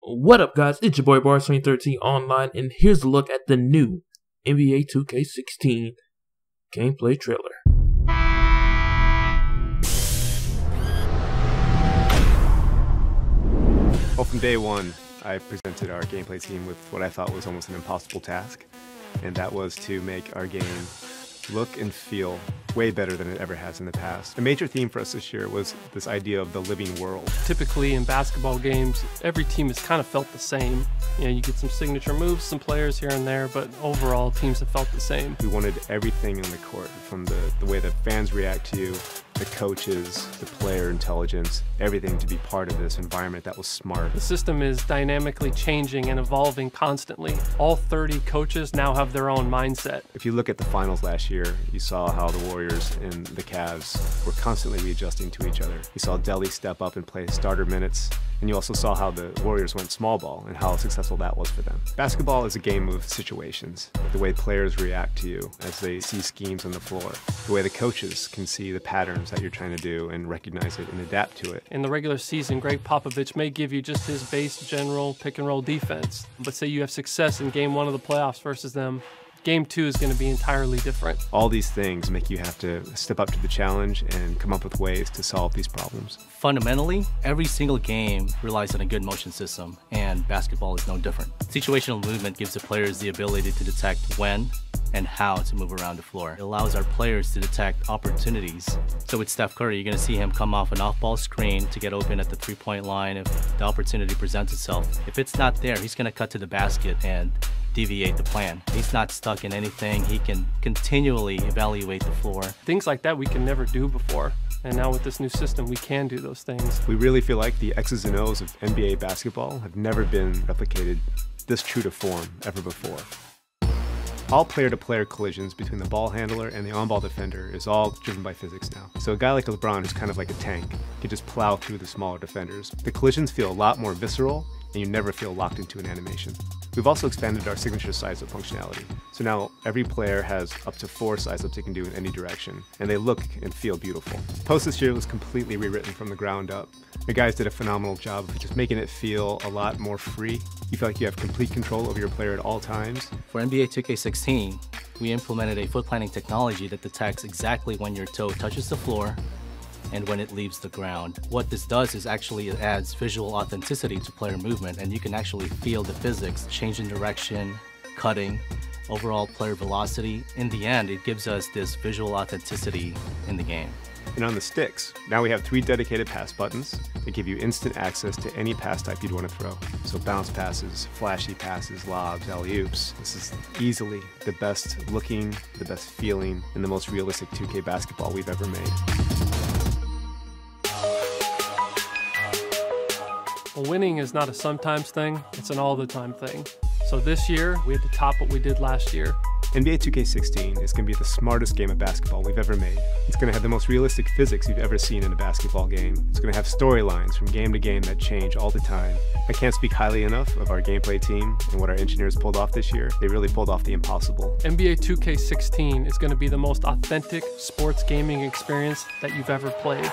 What up, guys? It's your boy Bars2013 Online, and here's a look at the new NBA 2K16 gameplay trailer. Well, from day one, I presented our gameplay team with what I thought was almost an impossible task, and that was to make our game look and feel way better than it ever has in the past. A major theme for us this year was this idea of the living world. Typically in basketball games, every team has kind of felt the same. You know, you get some signature moves, some players here and there, but overall teams have felt the same. We wanted everything on the court, from the way the fans react to you, the coaches, the player intelligence, everything to be part of this environment that was smart. The system is dynamically changing and evolving constantly. All 30 coaches now have their own mindset. If you look at the finals last year, you saw how the Warriors and the Cavs were constantly readjusting to each other. You saw Delly step up and play starter minutes, and you also saw how the Warriors went small ball and how successful that was for them. Basketball is a game of situations. The way players react to you as they see schemes on the floor. The way the coaches can see the patterns that you're trying to do and recognize it and adapt to it. In the regular season, Greg Popovich may give you just his base general pick and roll defense, but say you have success in game 1 of the playoffs versus them, game 2 is going to be entirely different. All these things make you have to step up to the challenge and come up with ways to solve these problems. Fundamentally, every single game relies on a good motion system, and basketball is no different. Situational movement gives the players the ability to detect when and how to move around the floor. It allows our players to detect opportunities. So with Steph Curry, you're going to see him come off an off-ball screen to get open at the three-point line if the opportunity presents itself. If it's not there, he's going to cut to the basket and deviate the plan. He's not stuck in anything. He can continually evaluate the floor. Things like that we can never do before. And now with this new system, we can do those things. We really feel like the X's and O's of NBA basketball have never been replicated this true to form ever before. All player-to-player collisions between the ball handler and the on-ball defender is all driven by physics now. So a guy like LeBron, who's kind of like a tank, can just plow through the smaller defenders. The collisions feel a lot more visceral, and you never feel locked into an animation. We've also expanded our signature size-up functionality. So now every player has up to 4 size-ups they can do in any direction, and they look and feel beautiful. Post this year was completely rewritten from the ground up. The guys did a phenomenal job of just making it feel a lot more free. You feel like you have complete control over your player at all times. For NBA 2K16, we implemented a foot planning technology that detects exactly when your toe touches the floor and when it leaves the ground. What this does is actually it adds visual authenticity to player movement, and you can actually feel the physics, change in direction, cutting, overall player velocity. In the end, it gives us this visual authenticity in the game. And on the sticks, now we have 3 dedicated pass buttons that give you instant access to any pass type you'd want to throw. So bounce passes, flashy passes, lobs, alley-oops. This is easily the best looking, the best feeling, and the most realistic 2K basketball we've ever made. Well, winning is not a sometimes thing, it's an all-the-time thing. So this year, we had to top what we did last year. NBA 2K16 is going to be the smartest game of basketball we've ever made. It's going to have the most realistic physics you've ever seen in a basketball game. It's going to have storylines from game to game that change all the time. I can't speak highly enough of our gameplay team and what our engineers pulled off this year. They really pulled off the impossible. NBA 2K16 is going to be the most authentic sports gaming experience that you've ever played.